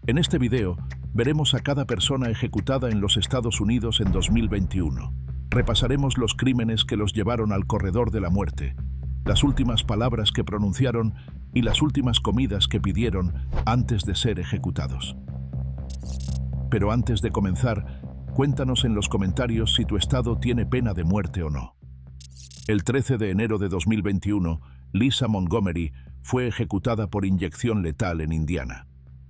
En este video, veremos a cada persona ejecutada en los Estados Unidos en 2021. Repasaremos los crímenes que los llevaron al corredor de la muerte, las últimas palabras que pronunciaron y las últimas comidas que pidieron antes de ser ejecutados. Pero antes de comenzar, cuéntanos en los comentarios si tu estado tiene pena de muerte o no. El 13 de enero de 2021, Lisa Montgomery fue ejecutada por inyección letal en Indiana.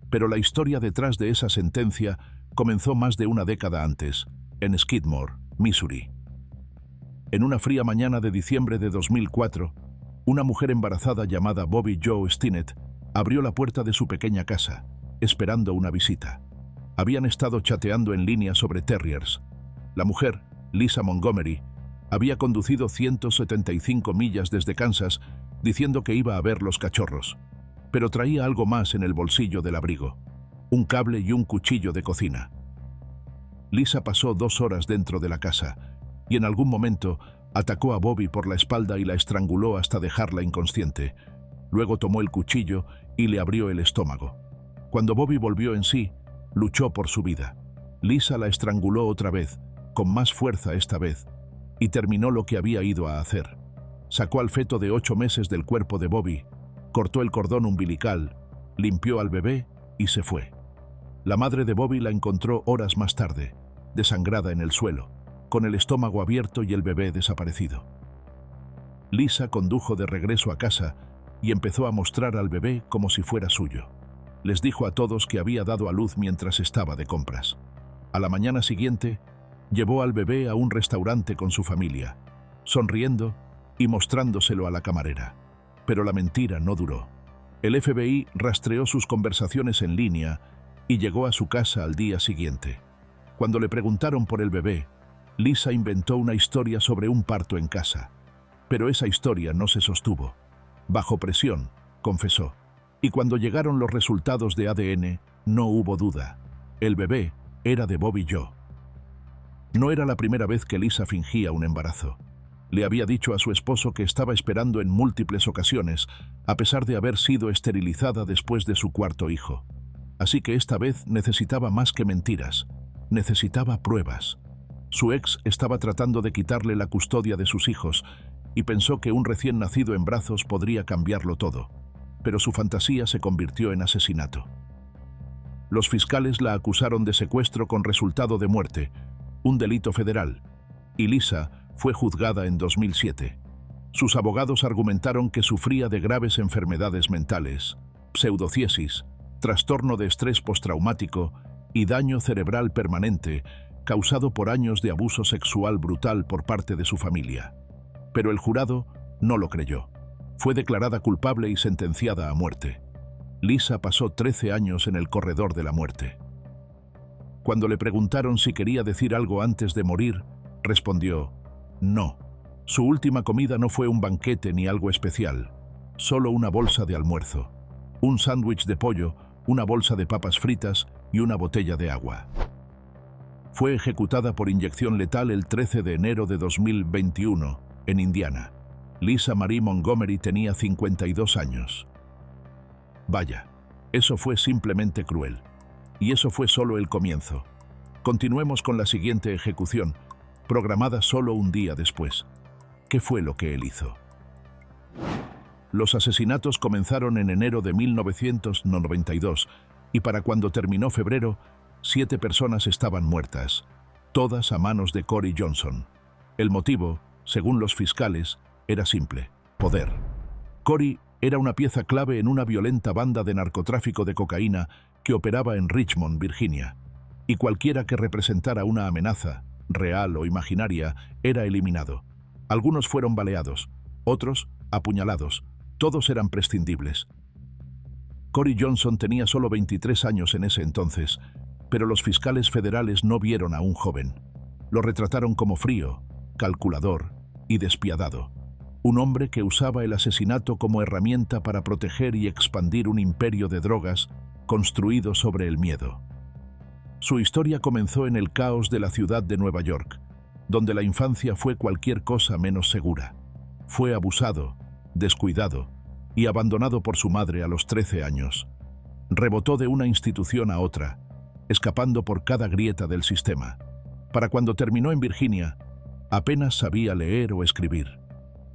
Pero la historia detrás de esa sentencia comenzó más de una década antes, en Skidmore, Missouri. En una fría mañana de diciembre de 2004, una mujer embarazada llamada Bobby Jo Stinnett abrió la puerta de su pequeña casa, esperando una visita. Habían estado chateando en línea sobre terriers. La mujer, Lisa Montgomery, había conducido 175 millas desde Kansas diciendo que iba a ver los cachorros, pero traía algo más en el bolsillo del abrigo: un cable y un cuchillo de cocina. Lisa pasó 2 horas dentro de la casa y en algún momento atacó a Bobby por la espalda y la estranguló hasta dejarla inconsciente. Luego tomó el cuchillo y le abrió el estómago. Cuando Bobby volvió en sí, luchó por su vida. Lisa la estranguló otra vez, con más fuerza esta vez, y terminó lo que había ido a hacer. Sacó al feto de 8 meses del cuerpo de Bobby, cortó el cordón umbilical, limpió al bebé y se fue. La madre de Bobby la encontró horas más tarde, desangrada en el suelo, con el estómago abierto y el bebé desaparecido. Lisa condujo de regreso a casa y empezó a mostrar al bebé como si fuera suyo. Les dijo a todos que había dado a luz mientras estaba de compras. A la mañana siguiente, llevó al bebé a un restaurante con su familia, sonriendo y mostrándoselo a la camarera. Pero la mentira no duró. El FBI rastreó sus conversaciones en línea y llegó a su casa al día siguiente. Cuando le preguntaron por el bebé, Lisa inventó una historia sobre un parto en casa. Pero esa historia no se sostuvo. Bajo presión, confesó. Y cuando llegaron los resultados de ADN, no hubo duda. El bebé era de Bobby Jo. No era la primera vez que Lisa fingía un embarazo. Le había dicho a su esposo que estaba esperando en múltiples ocasiones, a pesar de haber sido esterilizada después de su 4.º hijo. Así que esta vez necesitaba más que mentiras. Necesitaba pruebas. Su ex estaba tratando de quitarle la custodia de sus hijos y pensó que un recién nacido en brazos podría cambiarlo todo. Pero su fantasía se convirtió en asesinato. Los fiscales la acusaron de secuestro con resultado de muerte, un delito federal, y Lisa fue juzgada en 2007. Sus abogados argumentaron que sufría de graves enfermedades mentales, pseudociesis, trastorno de estrés postraumático y daño cerebral permanente causado por años de abuso sexual brutal por parte de su familia. Pero el jurado no lo creyó. Fue declarada culpable y sentenciada a muerte. Lisa pasó 13 años en el corredor de la muerte. Cuando le preguntaron si quería decir algo antes de morir, respondió: no. Su última comida no fue un banquete ni algo especial, solo una bolsa de almuerzo, un sándwich de pollo, una bolsa de papas fritas y una botella de agua. Fue ejecutada por inyección letal el 13 de enero de 2021 en Indiana. Lisa Marie Montgomery tenía 52 años. Vaya, eso fue simplemente cruel. Y eso fue solo el comienzo. Continuemos con la siguiente ejecución, programada solo un día después. ¿Qué fue lo que él hizo? Los asesinatos comenzaron en enero de 1992 y para cuando terminó febrero, 7 personas estaban muertas, todas a manos de Corey Johnson. El motivo, según los fiscales, era simple: poder. Corey era una pieza clave en una violenta banda de narcotráfico de cocaína que operaba en Richmond, Virginia, y cualquiera que representara una amenaza, real o imaginaria, era eliminado. Algunos fueron baleados, otros apuñalados, todos eran prescindibles. Corey Johnson tenía solo 23 años en ese entonces, pero los fiscales federales no vieron a un joven. Lo retrataron como frío, calculador y despiadado. Un hombre que usaba el asesinato como herramienta para proteger y expandir un imperio de drogas construido sobre el miedo. Su historia comenzó en el caos de la ciudad de Nueva York, donde la infancia fue cualquier cosa menos segura. Fue abusado, descuidado y abandonado por su madre a los 13 años. Rebotó de una institución a otra, escapando por cada grieta del sistema. Para cuando terminó en Virginia, apenas sabía leer o escribir.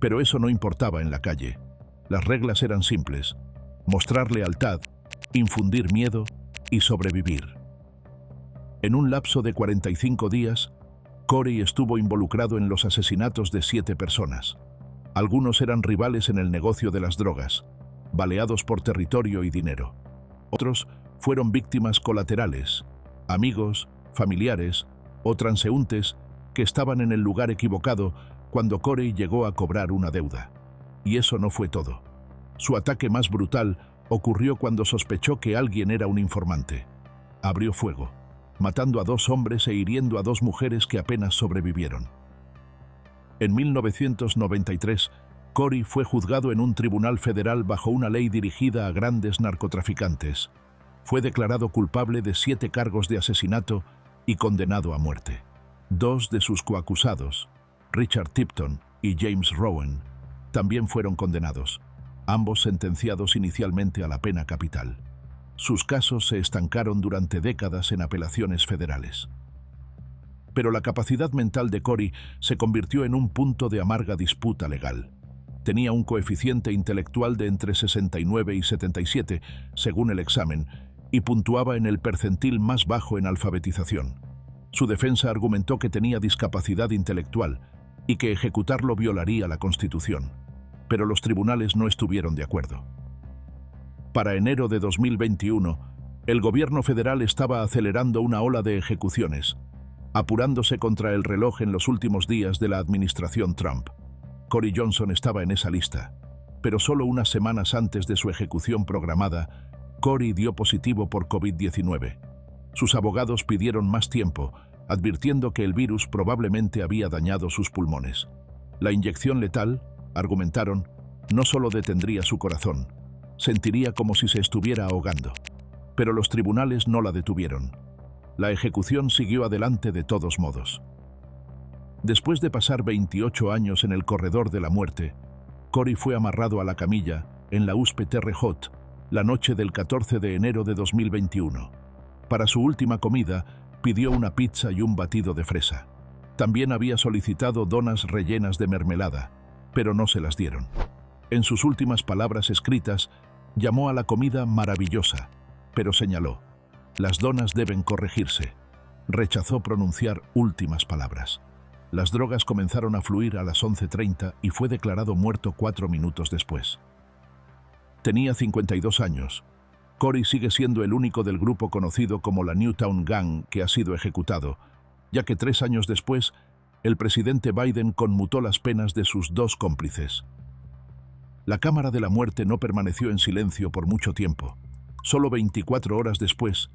Pero eso no importaba en la calle. Las reglas eran simples: mostrar lealtad, infundir miedo y sobrevivir. En un lapso de 45 días, Corey estuvo involucrado en los asesinatos de 7 personas. Algunos eran rivales en el negocio de las drogas, baleados por territorio y dinero. Otros fueron víctimas colaterales, amigos, familiares o transeúntes que estaban en el lugar equivocado cuando Corey llegó a cobrar una deuda. Y eso no fue todo. Su ataque más brutal ocurrió cuando sospechó que alguien era un informante. Abrió fuego, matando a 2 hombres e hiriendo a 2 mujeres que apenas sobrevivieron. En 1993, Corey fue juzgado en un tribunal federal bajo una ley dirigida a grandes narcotraficantes. Fue declarado culpable de 7 cargos de asesinato y condenado a muerte. 2 de sus coacusados, Richard Tipton y James Rowan, también fueron condenados, ambos sentenciados inicialmente a la pena capital. Sus casos se estancaron durante décadas en apelaciones federales. Pero la capacidad mental de Corey se convirtió en un punto de amarga disputa legal. Tenía un coeficiente intelectual de entre 69 y 77, según el examen, y puntuaba en el percentil más bajo en alfabetización. Su defensa argumentó que tenía discapacidad intelectual y que ejecutarlo violaría la Constitución, pero los tribunales no estuvieron de acuerdo. Para enero de 2021, el gobierno federal estaba acelerando una ola de ejecuciones, apurándose contra el reloj en los últimos días de la administración Trump. Corey Johnson estaba en esa lista, pero solo unas semanas antes de su ejecución programada, Corey dio positivo por COVID-19. Sus abogados pidieron más tiempo, advirtiendo que el virus probablemente había dañado sus pulmones. La inyección letal, argumentaron, no solo detendría su corazón, sentiría como si se estuviera ahogando. Pero los tribunales no la detuvieron. La ejecución siguió adelante de todos modos. Después de pasar 28 años en el corredor de la muerte, Corey fue amarrado a la camilla en la USP Terre Haute la noche del 14 de enero de 2021. Para su última comida, pidió una pizza y un batido de fresa. También había solicitado donas rellenas de mermelada, pero no se las dieron. En sus últimas palabras escritas, llamó a la comida maravillosa, pero señaló: las donas deben corregirse. Rechazó pronunciar últimas palabras. Las drogas comenzaron a fluir a las 11:30 y fue declarado muerto 4 minutos después. Tenía 52 años. Corey sigue siendo el único del grupo conocido como la Newtown Gang que ha sido ejecutado, ya que 3 años después, el presidente Biden conmutó las penas de sus 2 cómplices. La Cámara de la Muerte no permaneció en silencio por mucho tiempo. Solo 24 horas después,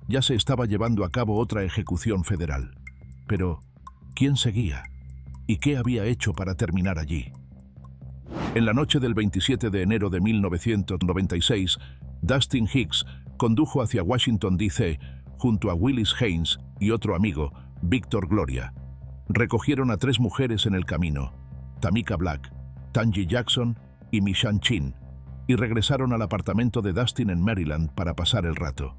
ya se estaba llevando a cabo otra ejecución federal. Pero, ¿quién seguía? ¿Y qué había hecho para terminar allí? En la noche del 27 de enero de 1996, Dustin Hicks condujo hacia Washington, D.C., junto a Willis Haynes y otro amigo, Victor Gloria. Recogieron a 3 mujeres en el camino, Tamika Black, Tanji Jackson y Mishan Chin, y regresaron al apartamento de Dustin en Maryland para pasar el rato.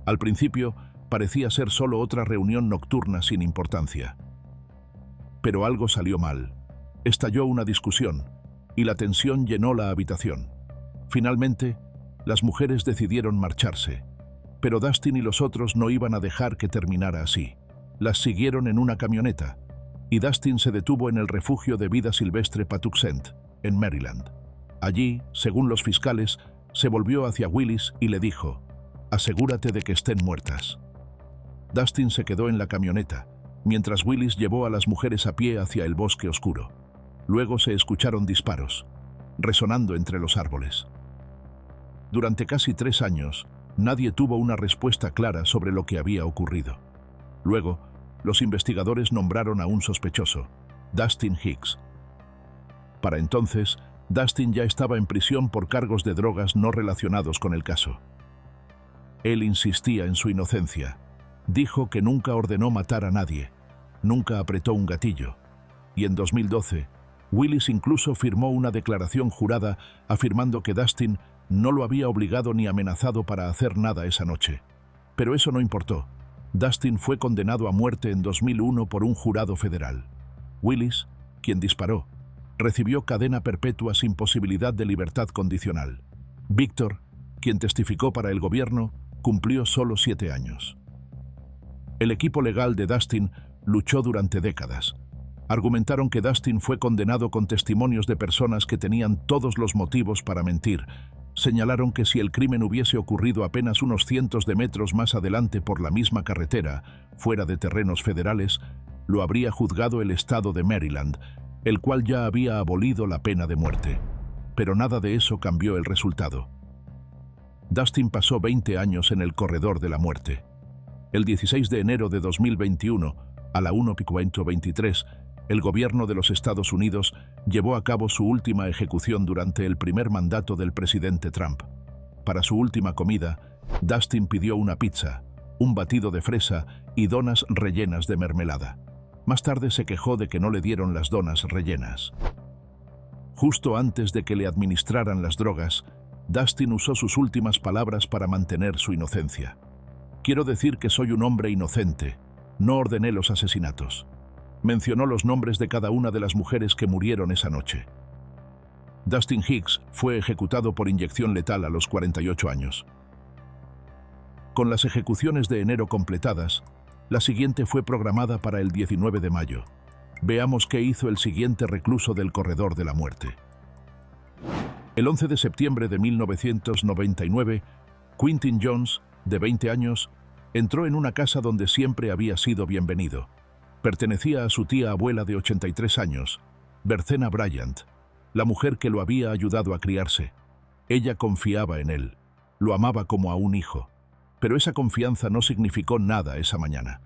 Al principio, parecía ser solo otra reunión nocturna sin importancia. Pero algo salió mal. Estalló una discusión, y la tensión llenó la habitación. Finalmente, las mujeres decidieron marcharse, pero Dustin y los otros no iban a dejar que terminara así. Las siguieron en una camioneta, y Dustin se detuvo en el refugio de vida silvestre Patuxent, en Maryland. Allí, según los fiscales, se volvió hacia Willis y le dijo: «Asegúrate de que estén muertas». Dustin se quedó en la camioneta, mientras Willis llevó a las mujeres a pie hacia el bosque oscuro. Luego se escucharon disparos, resonando entre los árboles. Durante casi 3 años, nadie tuvo una respuesta clara sobre lo que había ocurrido. Luego, los investigadores nombraron a un sospechoso, Dustin Hicks. Para entonces, Dustin ya estaba en prisión por cargos de drogas no relacionados con el caso. Él insistía en su inocencia. Dijo que nunca ordenó matar a nadie, nunca apretó un gatillo. Y en 2012, Willis incluso firmó una declaración jurada afirmando que Dustin no lo había obligado ni amenazado para hacer nada esa noche. Pero eso no importó. Dustin fue condenado a muerte en 2001 por un jurado federal. Willis, quien disparó, recibió cadena perpetua sin posibilidad de libertad condicional. Victor, quien testificó para el gobierno, cumplió solo 7 años. El equipo legal de Dustin luchó durante décadas. Argumentaron que Dustin fue condenado con testimonios de personas que tenían todos los motivos para mentir. Señalaron que si el crimen hubiese ocurrido apenas unos cientos de metros más adelante por la misma carretera, fuera de terrenos federales, lo habría juzgado el estado de Maryland, el cual ya había abolido la pena de muerte. Pero nada de eso cambió el resultado. Dustin pasó 20 años en el corredor de la muerte. El 16 de enero de 2021, a la 1:23, el gobierno de los Estados Unidos llevó a cabo su última ejecución durante el primer mandato del presidente Trump. Para su última comida, Dustin pidió una pizza, un batido de fresa y donas rellenas de mermelada. Más tarde se quejó de que no le dieron las donas rellenas. Justo antes de que le administraran las drogas, Dustin usó sus últimas palabras para mantener su inocencia. Quiero decir que soy un hombre inocente. No ordené los asesinatos. Mencionó los nombres de cada una de las mujeres que murieron esa noche. Dustin Hicks fue ejecutado por inyección letal a los 48 años. Con las ejecuciones de enero completadas, la siguiente fue programada para el 19 de mayo. Veamos qué hizo el siguiente recluso del corredor de la muerte. El 11 de septiembre de 1999, Quintin Jones, de 20 años, entró en una casa donde siempre había sido bienvenido. Pertenecía a su tía abuela de 83 años, Berthena Bryant, la mujer que lo había ayudado a criarse. Ella confiaba en él, lo amaba como a un hijo. Pero esa confianza no significó nada esa mañana.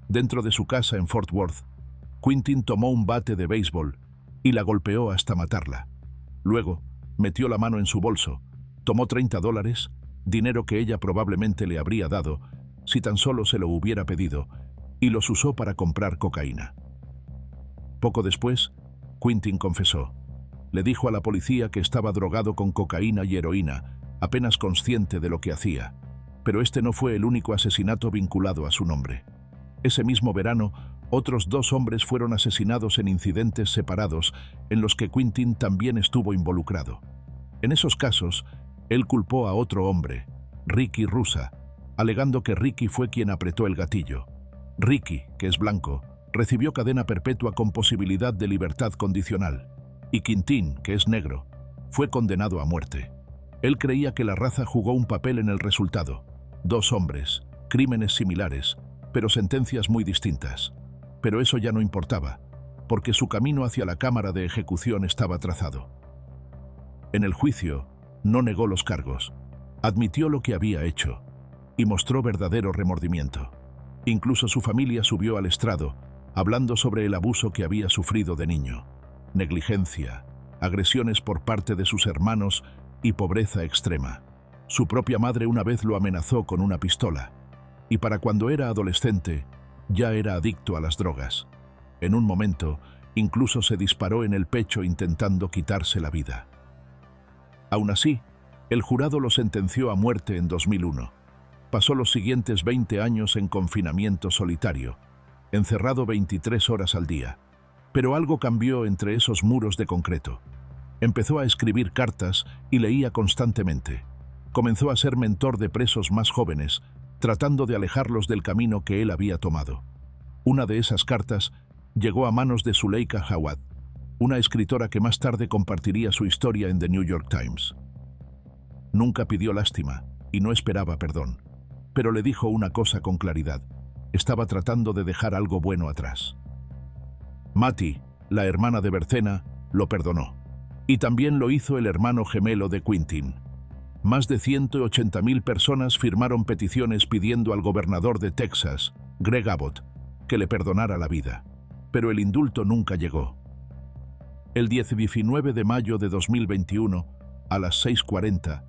Dentro de su casa en Fort Worth, Quintin tomó un bate de béisbol y la golpeó hasta matarla. Luego, metió la mano en su bolso, tomó $30, dinero que ella probablemente le habría dado si tan solo se lo hubiera pedido, y los usó para comprar cocaína. Poco después, Quintin confesó. Le dijo a la policía que estaba drogado con cocaína y heroína, apenas consciente de lo que hacía. Pero este no fue el único asesinato vinculado a su nombre. Ese mismo verano, otros 2 hombres fueron asesinados en incidentes separados en los que Quintin también estuvo involucrado. En esos casos, él culpó a otro hombre, Ricky Rusa, alegando que Ricky fue quien apretó el gatillo. Ricky, que es blanco, recibió cadena perpetua con posibilidad de libertad condicional, y Quintin, que es negro, fue condenado a muerte. Él creía que la raza jugó un papel en el resultado. 2 hombres, crímenes similares, pero sentencias muy distintas. Pero eso ya no importaba, porque su camino hacia la cámara de ejecución estaba trazado. En el juicio, no negó los cargos, admitió lo que había hecho y mostró verdadero remordimiento. Incluso su familia subió al estrado, hablando sobre el abuso que había sufrido de niño, negligencia, agresiones por parte de sus hermanos y pobreza extrema. Su propia madre una vez lo amenazó con una pistola, y para cuando era adolescente, ya era adicto a las drogas. En un momento, incluso se disparó en el pecho intentando quitarse la vida. Aún así, el jurado lo sentenció a muerte en 2001. Pasó los siguientes 20 años en confinamiento solitario, encerrado 23 horas al día. Pero algo cambió entre esos muros de concreto. Empezó a escribir cartas y leía constantemente. Comenzó a ser mentor de presos más jóvenes, tratando de alejarlos del camino que él había tomado. Una de esas cartas llegó a manos de Zuleika Jawad, una escritora que más tarde compartiría su historia en The New York Times. Nunca pidió lástima y no esperaba perdón, pero le dijo una cosa con claridad: estaba tratando de dejar algo bueno atrás. Mattie, la hermana de Berthena, lo perdonó. Y también lo hizo el hermano gemelo de Quintin. Más de 180.000 personas firmaron peticiones pidiendo al gobernador de Texas, Greg Abbott, que le perdonara la vida. Pero el indulto nunca llegó. El 19 de mayo de 2021, a las 6:40,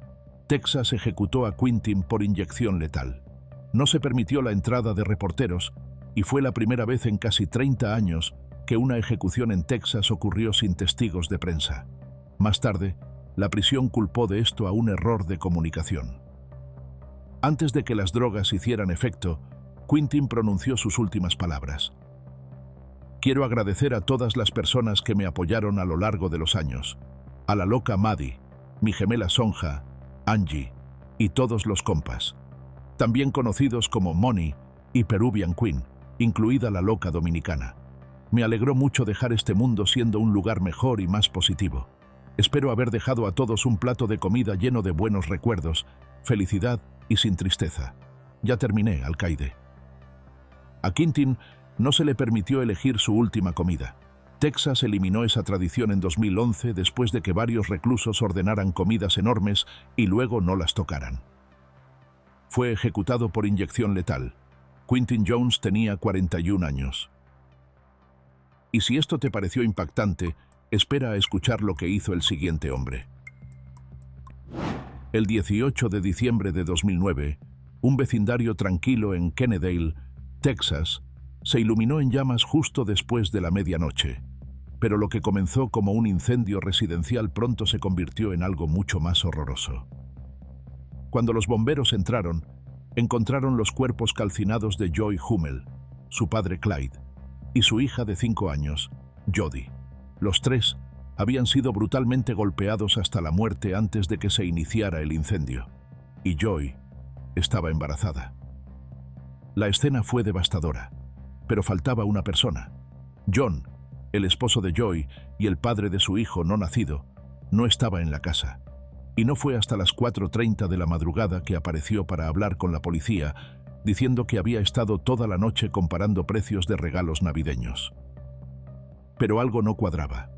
Texas ejecutó a Quintin por inyección letal. No se permitió la entrada de reporteros y fue la primera vez en casi 30 años que una ejecución en Texas ocurrió sin testigos de prensa. Más tarde, La prisión culpó de esto a un error de comunicación. Antes de que las drogas hicieran efecto, Quentin pronunció sus últimas palabras. Quiero agradecer a todas las personas que me apoyaron a lo largo de los años. A la loca Maddie, mi gemela Sonja, Angie y todos los compas, también conocidos como Money y Peruvian Queen, incluida la loca dominicana. Me alegró mucho dejar este mundo siendo un lugar mejor y más positivo. Espero haber dejado a todos un plato de comida lleno de buenos recuerdos, felicidad y sin tristeza. Ya terminé, alcaide. A Quentin no se le permitió elegir su última comida. Texas eliminó esa tradición en 2011 después de que varios reclusos ordenaran comidas enormes y luego no las tocaran. Fue ejecutado por inyección letal. Quentin Jones tenía 41 años. Y si esto te pareció impactante, espera a escuchar lo que hizo el siguiente hombre. El 18 de diciembre de 2009, un vecindario tranquilo en Kennedale, Texas, se iluminó en llamas justo después de la medianoche. Pero lo que comenzó como un incendio residencial pronto se convirtió en algo mucho más horroroso. Cuando los bomberos entraron, encontraron los cuerpos calcinados de Joy Hummel, su padre Clyde, y su hija de 5 años, Jody. Los tres habían sido brutalmente golpeados hasta la muerte antes de que se iniciara el incendio, y Joy estaba embarazada. La escena fue devastadora, pero faltaba una persona. John, el esposo de Joy y el padre de su hijo no nacido, no estaba en la casa, y no fue hasta las 4:30 de la madrugada que apareció para hablar con la policía, diciendo que había estado toda la noche comparando precios de regalos navideños. Pero algo no cuadraba.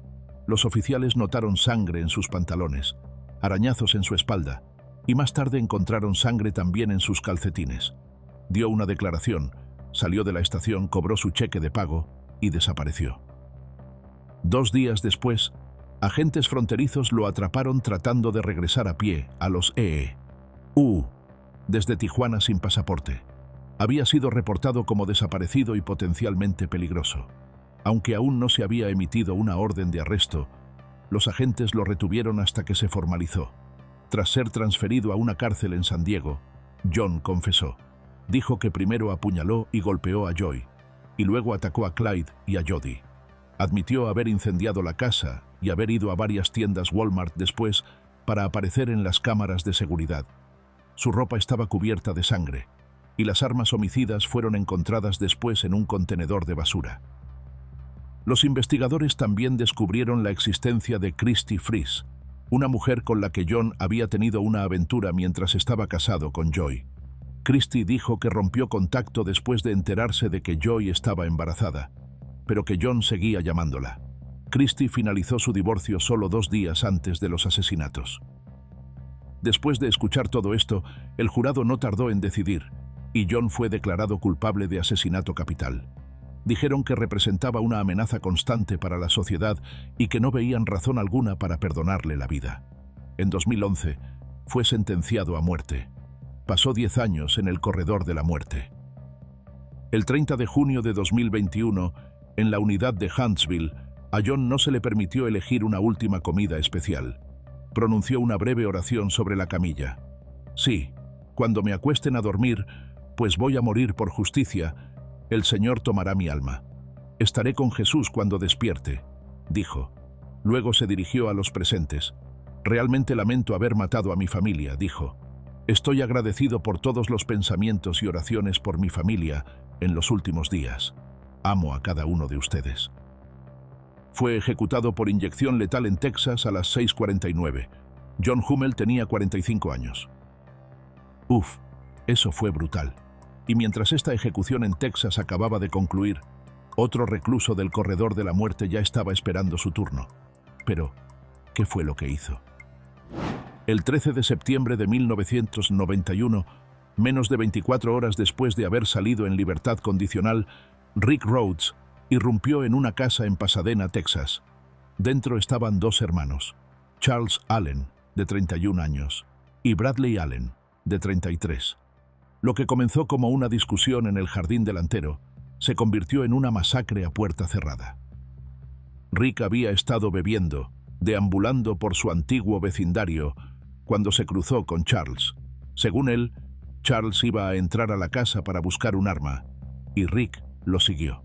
Los oficiales notaron sangre en sus pantalones, arañazos en su espalda, y más tarde encontraron sangre también en sus calcetines. Dio una declaración, salió de la estación, cobró su cheque de pago y desapareció. 2 días después, agentes fronterizos lo atraparon tratando de regresar a pie a los EU desde Tijuana sin pasaporte. Había sido reportado como desaparecido y potencialmente peligroso. Aunque aún no se había emitido una orden de arresto, los agentes lo retuvieron hasta que se formalizó. Tras ser transferido a una cárcel en San Diego, John confesó. Dijo que primero apuñaló y golpeó a Joy, y luego atacó a Clyde y a Jody. Admitió haber incendiado la casa y haber ido a varias tiendas Walmart después para aparecer en las cámaras de seguridad. Su ropa estaba cubierta de sangre, y las armas homicidas fueron encontradas después en un contenedor de basura. Los investigadores también descubrieron la existencia de Christy Freeze, una mujer con la que John había tenido una aventura mientras estaba casado con Joy. Christy dijo que rompió contacto después de enterarse de que Joy estaba embarazada, pero que John seguía llamándola. Christy finalizó su divorcio solo 2 días antes de los asesinatos. Después de escuchar todo esto, el jurado no tardó en decidir, y John fue declarado culpable de asesinato capital. Dijeron que representaba una amenaza constante para la sociedad y que no veían razón alguna para perdonarle la vida. En 2011, fue sentenciado a muerte. Pasó 10 años en el corredor de la muerte. El 30 de junio de 2021, en la unidad de Huntsville, a John no se le permitió elegir una última comida especial. Pronunció una breve oración sobre la camilla. Sí, cuando me acuesten a dormir, pues voy a morir por justicia, el Señor tomará mi alma. Estaré con Jesús cuando despierte, dijo. Luego se dirigió a los presentes. Realmente lamento haber matado a mi familia, dijo. Estoy agradecido por todos los pensamientos y oraciones por mi familia en los últimos días. Amo a cada uno de ustedes. Fue ejecutado por inyección letal en Texas a las 6:49. John Hummel tenía 45 años. Uf, eso fue brutal. Y mientras esta ejecución en Texas acababa de concluir, otro recluso del corredor de la muerte ya estaba esperando su turno. Pero, ¿qué fue lo que hizo? El 13 de septiembre de 1991, menos de 24 horas después de haber salido en libertad condicional, Rick Rhodes irrumpió en una casa en Pasadena, Texas. Dentro estaban 2 hermanos, Charles Allen, de 31 años, y Bradley Allen, de 33. Lo que comenzó como una discusión en el jardín delantero se convirtió en una masacre a puerta cerrada. Rick había estado bebiendo deambulando por su antiguo vecindario, cuando se cruzó con Charles. Según él, Charles iba a entrar a la casa para buscar un arma, y Rick lo siguió.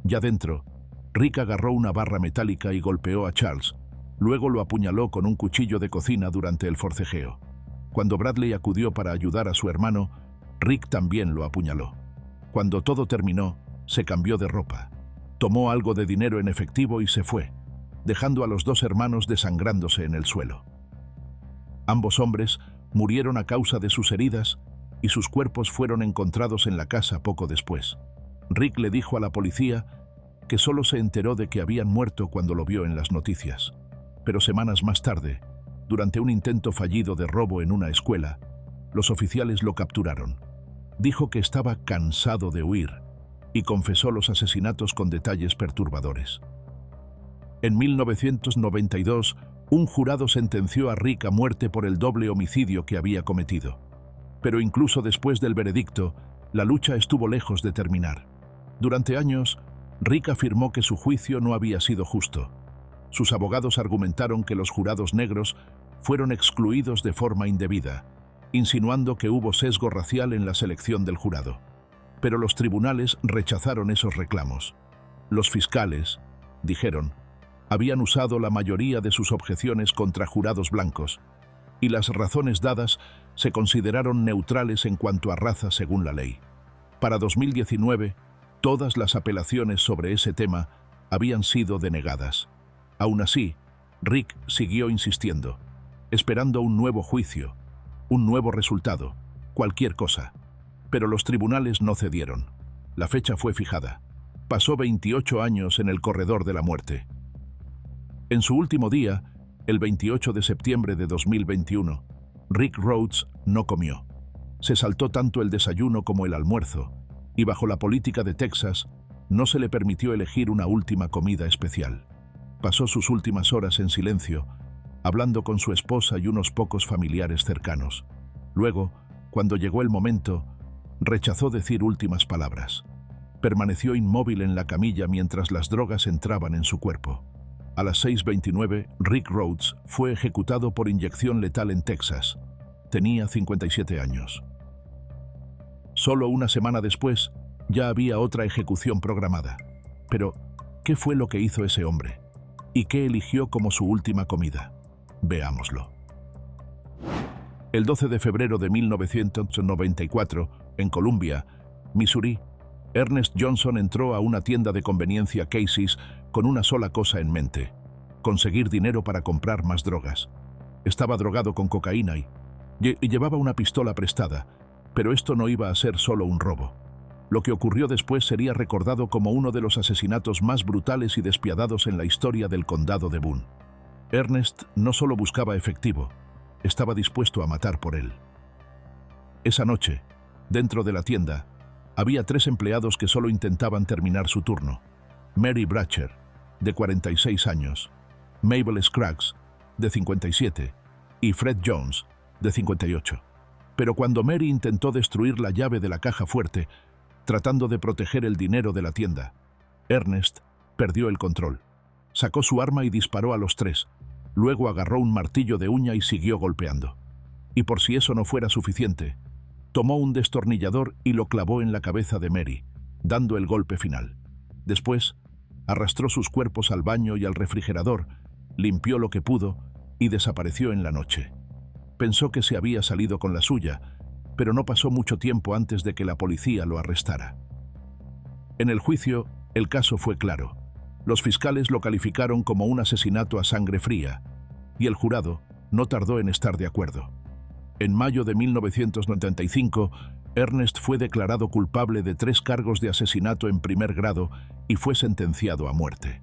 Ya dentro, Rick agarró una barra metálica y golpeó a Charles. Luego lo apuñaló con un cuchillo de cocina durante el forcejeo. Cuando Bradley acudió para ayudar a su hermano, Rick también lo apuñaló. Cuando todo terminó, se cambió de ropa. Tomó algo de dinero en efectivo y se fue, dejando a los dos hermanos desangrándose en el suelo. Ambos hombres murieron a causa de sus heridas y sus cuerpos fueron encontrados en la casa poco después. Rick le dijo a la policía que solo se enteró de que habían muerto cuando lo vio en las noticias. Pero semanas más tarde, durante un intento fallido de robo en una escuela, los oficiales lo capturaron. Dijo que estaba cansado de huir y confesó los asesinatos con detalles perturbadores. En 1992, un jurado sentenció a Rick a muerte por el doble homicidio que había cometido. Pero incluso después del veredicto, la lucha estuvo lejos de terminar. Durante años, Rick afirmó que su juicio no había sido justo. Sus abogados argumentaron que los jurados negros fueron excluidos de forma indebida, insinuando que hubo sesgo racial en la selección del jurado. Pero los tribunales rechazaron esos reclamos. Los fiscales, dijeron, habían usado la mayoría de sus objeciones contra jurados blancos, y las razones dadas se consideraron neutrales en cuanto a raza según la ley. Para 2019, todas las apelaciones sobre ese tema habían sido denegadas. Aún así, Rick siguió insistiendo, esperando un nuevo juicio, un nuevo resultado, cualquier cosa. Pero los tribunales no cedieron. La fecha fue fijada. Pasó 28 años en el corredor de la muerte. En su último día, el 28 de septiembre de 2021, Rick Rhodes no comió. Se saltó tanto el desayuno como el almuerzo, y bajo la política de Texas, no se le permitió elegir una última comida especial. Pasó sus últimas horas en silencio, hablando con su esposa y unos pocos familiares cercanos. Luego, cuando llegó el momento, rechazó decir últimas palabras. Permaneció inmóvil en la camilla mientras las drogas entraban en su cuerpo. A las 6:29, Rick Rhodes fue ejecutado por inyección letal en Texas. Tenía 57 años. Solo una semana después, ya había otra ejecución programada. Pero, ¿qué fue lo que hizo ese hombre? ¿Y qué eligió como su última comida? Veámoslo. El 12 de febrero de 1994, en Columbia, Missouri, Ernest Johnson entró a una tienda de conveniencia Casey's con una sola cosa en mente: conseguir dinero para comprar más drogas. Estaba drogado con cocaína y llevaba una pistola prestada, pero esto no iba a ser solo un robo. Lo que ocurrió después sería recordado como uno de los asesinatos más brutales y despiadados en la historia del condado de Boone. Ernest no solo buscaba efectivo, estaba dispuesto a matar por él. Esa noche, dentro de la tienda, había 3 empleados que solo intentaban terminar su turno: Mary Bratcher, de 46 años, Mabel Scruggs, de 57, y Fred Jones, de 58. Pero cuando Mary intentó destruir la llave de la caja fuerte, tratando de proteger el dinero de la tienda, Ernest perdió el control. Sacó su arma y disparó a los 3. Luego agarró un martillo de uña y siguió golpeando. Y por si eso no fuera suficiente, tomó un destornillador y lo clavó en la cabeza de Mary, dando el golpe final. Después, arrastró sus cuerpos al baño y al refrigerador, limpió lo que pudo y desapareció en la noche. Pensó que se había salido con la suya, pero no pasó mucho tiempo antes de que la policía lo arrestara. En el juicio, el caso fue claro. Los fiscales lo calificaron como un asesinato a sangre fría, y el jurado no tardó en estar de acuerdo. En mayo de 1995, Ernest fue declarado culpable de 3 cargos de asesinato en primer grado y fue sentenciado a muerte.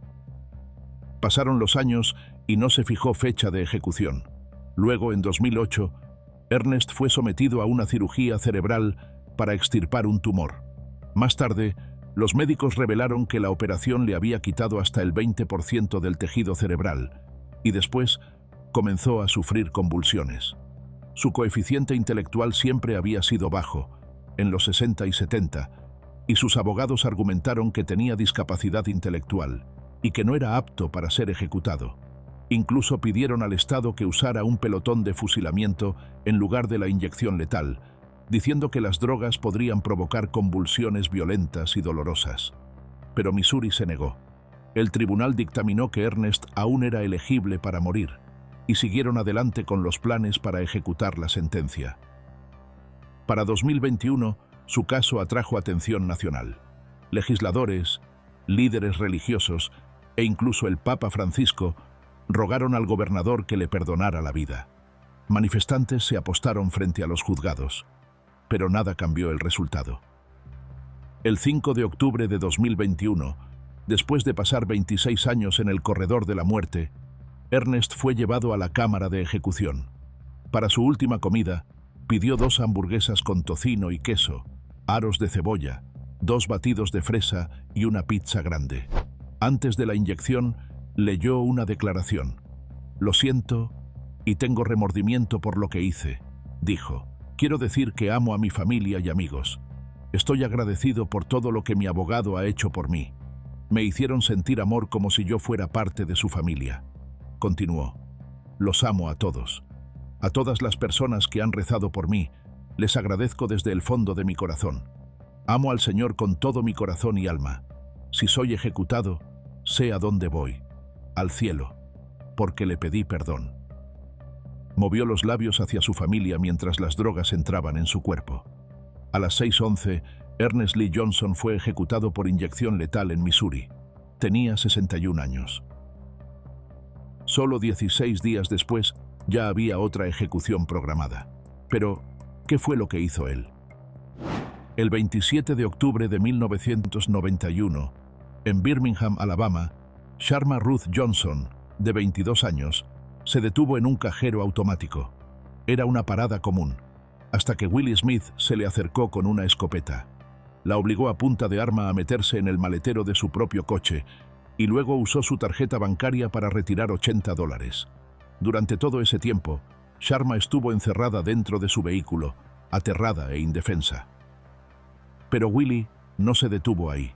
Pasaron los años y no se fijó fecha de ejecución. Luego, en 2008, Ernest fue sometido a una cirugía cerebral para extirpar un tumor. Más tarde, los médicos revelaron que la operación le había quitado hasta el 20% del tejido cerebral y después comenzó a sufrir convulsiones. Su coeficiente intelectual siempre había sido bajo, en los 60 y 70, y sus abogados argumentaron que tenía discapacidad intelectual y que no era apto para ser ejecutado. Incluso pidieron al Estado que usara un pelotón de fusilamiento en lugar de la inyección letal, diciendo que las drogas podrían provocar convulsiones violentas y dolorosas. Pero Missouri se negó. El tribunal dictaminó que Ernest aún era elegible para morir, y siguieron adelante con los planes para ejecutar la sentencia. Para 2021, su caso atrajo atención nacional. Legisladores, líderes religiosos e incluso el Papa Francisco rogaron al gobernador que le perdonara la vida. Manifestantes se apostaron frente a los juzgados, pero nada cambió el resultado. El 5 de octubre de 2021, después de pasar 26 años en el corredor de la muerte, Ernest fue llevado a la cámara de ejecución. Para su última comida, pidió 2 hamburguesas con tocino y queso, aros de cebolla, 2 batidos de fresa y una pizza grande. Antes de la inyección, leyó una declaración. «Lo siento y tengo remordimiento por lo que hice», dijo. «Quiero decir que amo a mi familia y amigos. Estoy agradecido por todo lo que mi abogado ha hecho por mí. Me hicieron sentir amor como si yo fuera parte de su familia». Continuó. «Los amo a todos. A todas las personas que han rezado por mí, les agradezco desde el fondo de mi corazón. Amo al Señor con todo mi corazón y alma. Si soy ejecutado, sé a dónde voy. Al cielo, porque le pedí perdón». Movió los labios hacia su familia mientras las drogas entraban en su cuerpo. A las 6:11, Ernest Lee Johnson fue ejecutado por inyección letal en Missouri. Tenía 61 años. Solo 16 días después, ya había otra ejecución programada. Pero, ¿qué fue lo que hizo él? El 27 de octubre de 1991, en Birmingham, Alabama, Sharma Ruth Johnson, de 22 años, se detuvo en un cajero automático. Era una parada común, hasta que Willie Smith se le acercó con una escopeta. La obligó a punta de arma a meterse en el maletero de su propio coche y luego usó su tarjeta bancaria para retirar $80. Durante todo ese tiempo, Sharma estuvo encerrada dentro de su vehículo, aterrada e indefensa. Pero Willie no se detuvo ahí.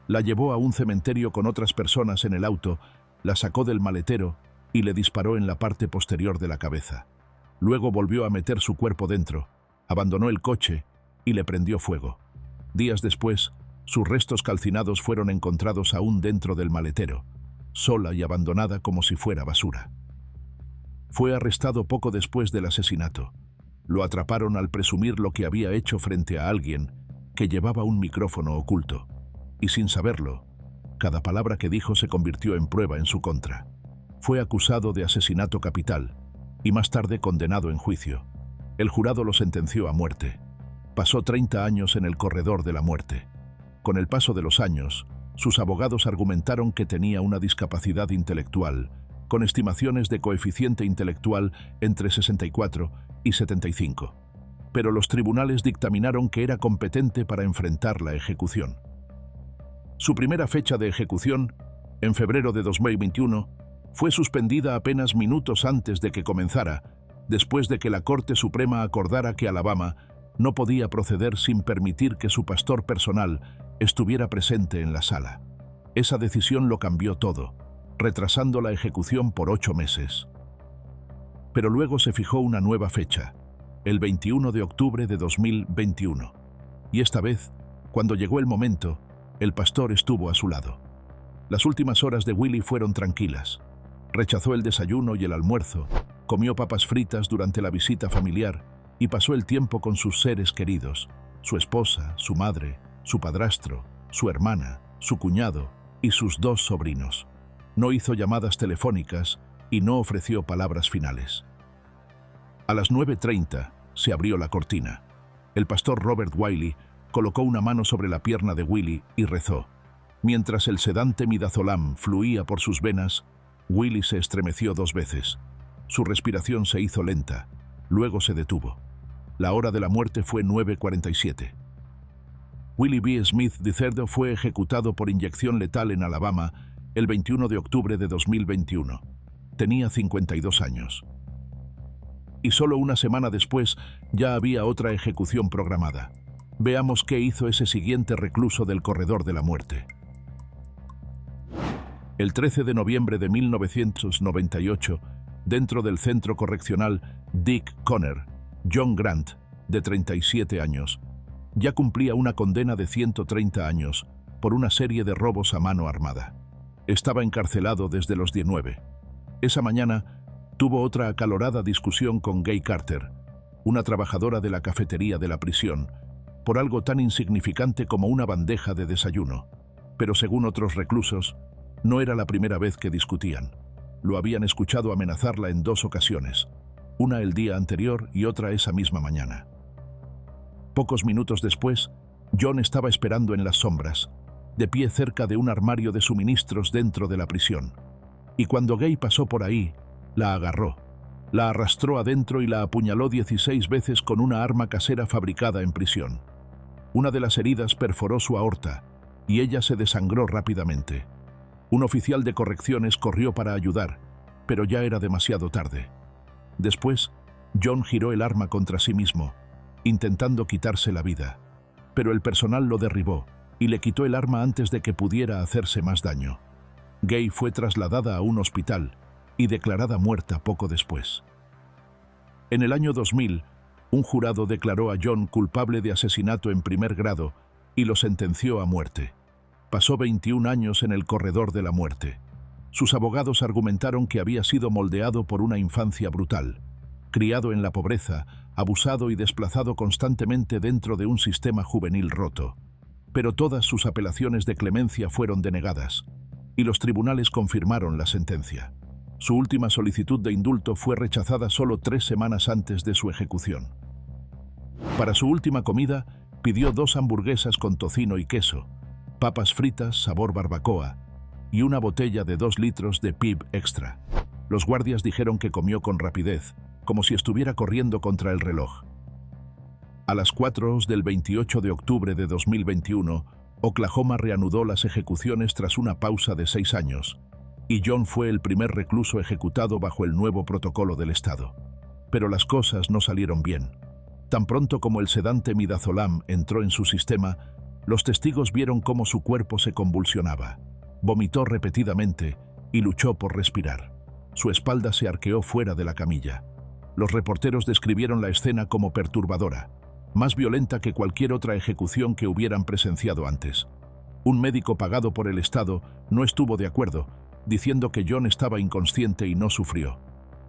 La llevó a un cementerio con otras personas en el auto, la sacó del maletero y le disparó en la parte posterior de la cabeza. Luego volvió a meter su cuerpo dentro, abandonó el coche y le prendió fuego. Días después, sus restos calcinados fueron encontrados aún dentro del maletero, sola y abandonada como si fuera basura. Fue arrestado poco después del asesinato. Lo atraparon al presumir lo que había hecho frente a alguien que llevaba un micrófono oculto. Y sin saberlo, cada palabra que dijo se convirtió en prueba en su contra. Fue acusado de asesinato capital y más tarde condenado en juicio. El jurado lo sentenció a muerte. Pasó 30 años en el corredor de la muerte. Con el paso de los años, sus abogados argumentaron que tenía una discapacidad intelectual, con estimaciones de coeficiente intelectual entre 64 y 75. Pero los tribunales dictaminaron que era competente para enfrentar la ejecución. Su primera fecha de ejecución, en febrero de 2021, fue suspendida apenas minutos antes de que comenzara, después de que la Corte Suprema acordara que Alabama no podía proceder sin permitir que su pastor personal estuviera presente en la sala. Esa decisión lo cambió todo, retrasando la ejecución por 8 meses. Pero luego se fijó una nueva fecha, el 21 de octubre de 2021. Y esta vez, cuando llegó el momento, el pastor estuvo a su lado. Las últimas horas de Willie fueron tranquilas. Rechazó el desayuno y el almuerzo, comió papas fritas durante la visita familiar y pasó el tiempo con sus seres queridos, su esposa, su madre, su padrastro, su hermana, su cuñado y sus 2 sobrinos. No hizo llamadas telefónicas y no ofreció palabras finales. A las 9:30 se abrió la cortina. El pastor Robert Wiley colocó una mano sobre la pierna de Willie y rezó. Mientras el sedante midazolam fluía por sus venas, Willie se estremeció 2 veces. Su respiración se hizo lenta, luego se detuvo. La hora de la muerte fue 9:47. Willie B. Smith III fue ejecutado por inyección letal en Alabama el 21 de octubre de 2021. Tenía 52 años. Y solo una semana después ya había otra ejecución programada. Veamos qué hizo ese siguiente recluso del corredor de la muerte. El 13 de noviembre de 1998, dentro del centro correccional Dick Conner, John Grant, de 37 años, ya cumplía una condena de 130 años por una serie de robos a mano armada. Estaba encarcelado desde los 19. Esa mañana tuvo otra acalorada discusión con Gay Carter, una trabajadora de la cafetería de la prisión, por algo tan insignificante como una bandeja de desayuno. Pero según otros reclusos, no era la primera vez que discutían. Lo habían escuchado amenazarla en 2 ocasiones, una el día anterior y otra esa misma mañana. Pocos minutos después, John estaba esperando en las sombras, de pie cerca de un armario de suministros dentro de la prisión. Y cuando Gay pasó por ahí, la agarró, la arrastró adentro y la apuñaló 16 veces con una arma casera fabricada en prisión. Una de las heridas perforó su aorta y ella se desangró rápidamente. Un oficial de correcciones corrió para ayudar, pero ya era demasiado tarde. Después, John giró el arma contra sí mismo, intentando quitarse la vida, pero el personal lo derribó y le quitó el arma antes de que pudiera hacerse más daño. Gay fue trasladada a un hospital y declarada muerta poco después. En el año 2000, un jurado declaró a John culpable de asesinato en primer grado y lo sentenció a muerte. Pasó 21 años en el corredor de la muerte. Sus abogados argumentaron que había sido moldeado por una infancia brutal, criado en la pobreza, abusado y desplazado constantemente dentro de un sistema juvenil roto. Pero todas sus apelaciones de clemencia fueron denegadas, y los tribunales confirmaron la sentencia. Su última solicitud de indulto fue rechazada solo 3 semanas antes de su ejecución. Para su última comida, pidió 2 hamburguesas con tocino y queso, papas fritas sabor barbacoa y una botella de 2 litros de Pib Extra. Los guardias dijeron que comió con rapidez, como si estuviera corriendo contra el reloj. A las 4 del 28 de octubre de 2021, Oklahoma reanudó las ejecuciones tras una pausa de 6 años, y John fue el primer recluso ejecutado bajo el nuevo protocolo del Estado. Pero las cosas no salieron bien. Tan pronto como el sedante midazolam entró en su sistema, los testigos vieron cómo su cuerpo se convulsionaba. Vomitó repetidamente y luchó por respirar. Su espalda se arqueó fuera de la camilla. Los reporteros describieron la escena como perturbadora, más violenta que cualquier otra ejecución que hubieran presenciado antes. Un médico pagado por el Estado no estuvo de acuerdo, diciendo que John estaba inconsciente y no sufrió.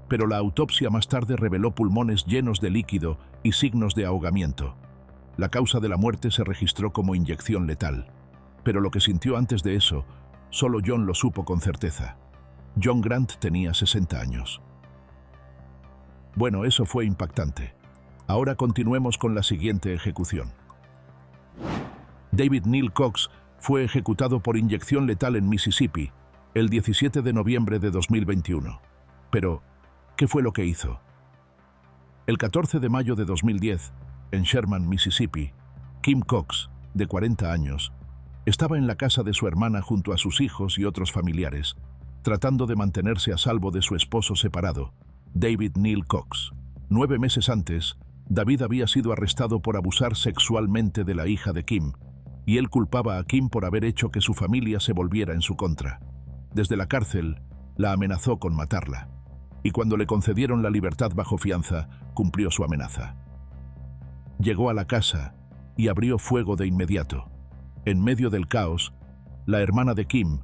Pero la autopsia más tarde reveló pulmones llenos de líquido y signos de ahogamiento. La causa de la muerte se registró como inyección letal, pero lo que sintió antes de eso, solo John lo supo con certeza. John Grant tenía 60 años. Bueno, eso fue impactante. Ahora continuemos con la siguiente ejecución. David Neal Cox fue ejecutado por inyección letal en Mississippi el 17 de noviembre de 2021. Pero, ¿qué fue lo que hizo? El 14 de mayo de 2010, en Sherman, Mississippi, Kim Cox, de 40 años, estaba en la casa de su hermana junto a sus hijos y otros familiares, tratando de mantenerse a salvo de su esposo separado, David Neal Cox. 9 meses antes, David había sido arrestado por abusar sexualmente de la hija de Kim, y él culpaba a Kim por haber hecho que su familia se volviera en su contra. Desde la cárcel, la amenazó con matarla, y cuando le concedieron la libertad bajo fianza, cumplió su amenaza. Llegó a la casa y abrió fuego de inmediato. En medio del caos, la hermana de Kim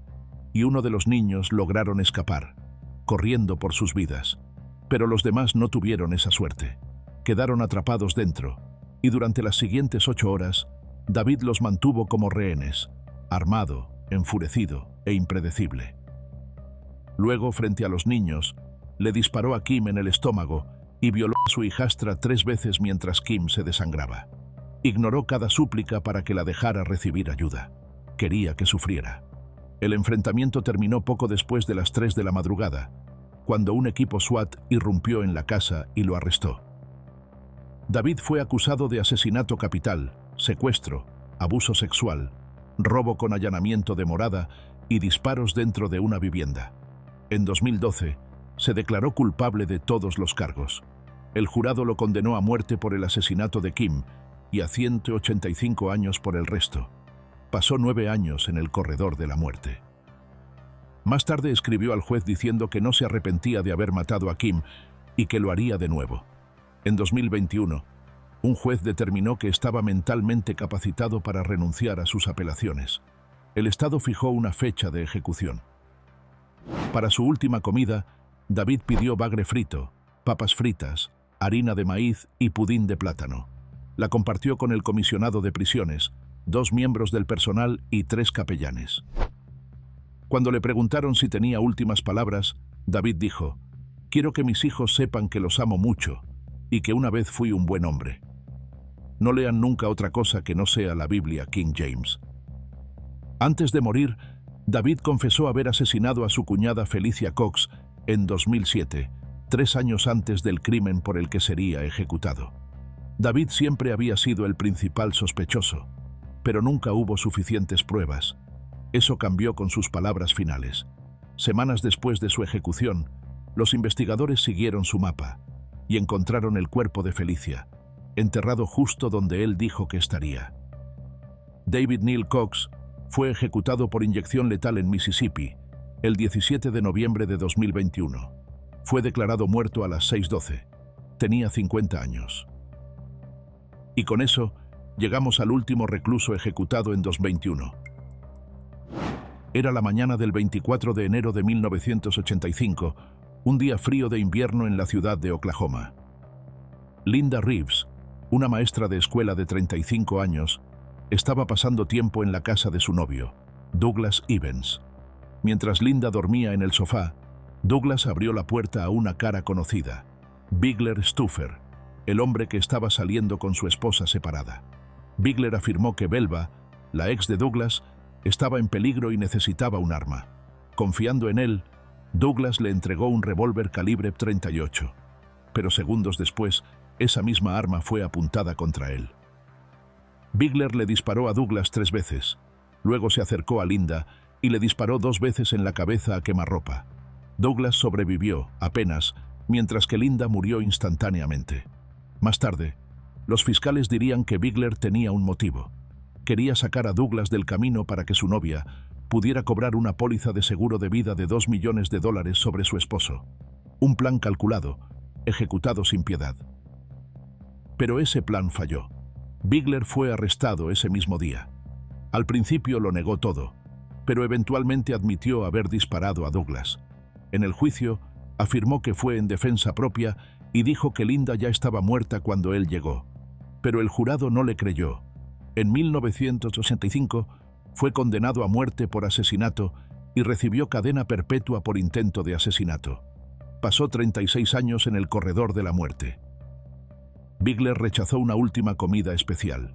y uno de los niños lograron escapar, corriendo por sus vidas. Pero los demás no tuvieron esa suerte. Quedaron atrapados dentro, y durante las siguientes 8 horas, David los mantuvo como rehenes, armado, enfurecido e impredecible. Luego, frente a los niños, le disparó a Kim en el estómago y violó a su hijastra 3 veces mientras Kim se desangraba. Ignoró cada súplica para que la dejara recibir ayuda. Quería que sufriera. El enfrentamiento terminó poco después de las 3 de la madrugada, cuando un equipo SWAT irrumpió en la casa y lo arrestó. David fue acusado de asesinato capital, secuestro, abuso sexual, robo con allanamiento de morada y disparos dentro de una vivienda. En 2012, se declaró culpable de todos los cargos. El jurado lo condenó a muerte por el asesinato de Kim y a 185 años por el resto. Pasó 9 años en el corredor de la muerte. Más tarde escribió al juez diciendo que no se arrepentía de haber matado a Kim y que lo haría de nuevo. En 2021, un juez determinó que estaba mentalmente capacitado para renunciar a sus apelaciones. El Estado fijó una fecha de ejecución. Para su última comida, David pidió bagre frito, papas fritas, harina de maíz y pudín de plátano. La compartió con el comisionado de prisiones, 2 miembros del personal y 3 capellanes. Cuando le preguntaron si tenía últimas palabras, David dijo: «Quiero que mis hijos sepan que los amo mucho y que una vez fui un buen hombre. No lean nunca otra cosa que no sea la Biblia King James». Antes de morir, David confesó haber asesinado a su cuñada Felicia Cox en 2007, 3 años antes del crimen por el que sería ejecutado. David siempre había sido el principal sospechoso, pero nunca hubo suficientes pruebas. Eso cambió con sus palabras finales. Semanas después de su ejecución, los investigadores siguieron su mapa y encontraron el cuerpo de Felicia, enterrado justo donde él dijo que estaría. David Neal Cox fue ejecutado por inyección letal en Mississippi el 17 de noviembre de 2021. Fue declarado muerto a las 6:12. Tenía 50 años. Y con eso, llegamos al último recluso ejecutado en 2021. Era la mañana del 24 de enero de 1985, un día frío de invierno en la ciudad de Oklahoma. Linda Reeves, una maestra de escuela de 35 años, estaba pasando tiempo en la casa de su novio, Douglas Evans. Mientras Linda dormía en el sofá, Douglas abrió la puerta a una cara conocida, Bigler Stuffer, el hombre que estaba saliendo con su esposa separada. Bigler afirmó que Belva, la ex de Douglas, estaba en peligro y necesitaba un arma. Confiando en él, Douglas le entregó un revólver calibre .38, pero segundos después, esa misma arma fue apuntada contra él. Bigler le disparó a Douglas 3 veces, luego se acercó a Linda y le disparó 2 veces en la cabeza a quemarropa. Douglas sobrevivió, apenas, mientras que Linda murió instantáneamente. Más tarde, los fiscales dirían que Bigler tenía un motivo. Quería sacar a Douglas del camino para que su novia pudiera cobrar una póliza de seguro de vida de $2 millones sobre su esposo. Un plan calculado, ejecutado sin piedad. Pero ese plan falló. Bigler fue arrestado ese mismo día. Al principio lo negó todo, pero eventualmente admitió haber disparado a Douglas. En el juicio, afirmó que fue en defensa propia y dijo que Linda ya estaba muerta cuando él llegó. Pero el jurado no le creyó. En 1985 fue condenado a muerte por asesinato y recibió cadena perpetua por intento de asesinato. Pasó 36 años en el corredor de la muerte. Bigler rechazó una última comida especial.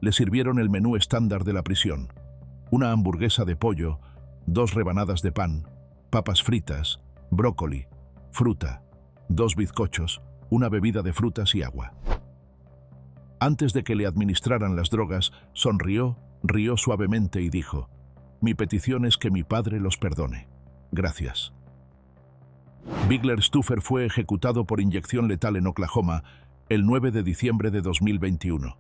Le sirvieron el menú estándar de la prisión: una hamburguesa de pollo, 2 rebanadas de pan, papas fritas, brócoli, fruta, 2 bizcochos, una bebida de frutas y agua. Antes de que le administraran las drogas, sonrió, rió suavemente y dijo: «Mi petición es que mi padre los perdone. Gracias». Bigler Stuffer fue ejecutado por inyección letal en Oklahoma el 9 de diciembre de 2021.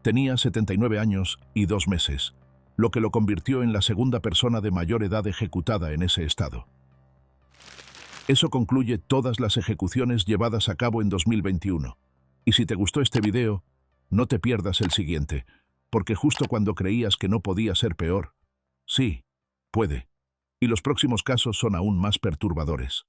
Tenía 79 años y 2 meses, lo que lo convirtió en la segunda persona de mayor edad ejecutada en ese estado. Eso concluye todas las ejecuciones llevadas a cabo en 2021. Y si te gustó este video, no te pierdas el siguiente, porque justo cuando creías que no podía ser peor, sí, puede. Y los próximos casos son aún más perturbadores.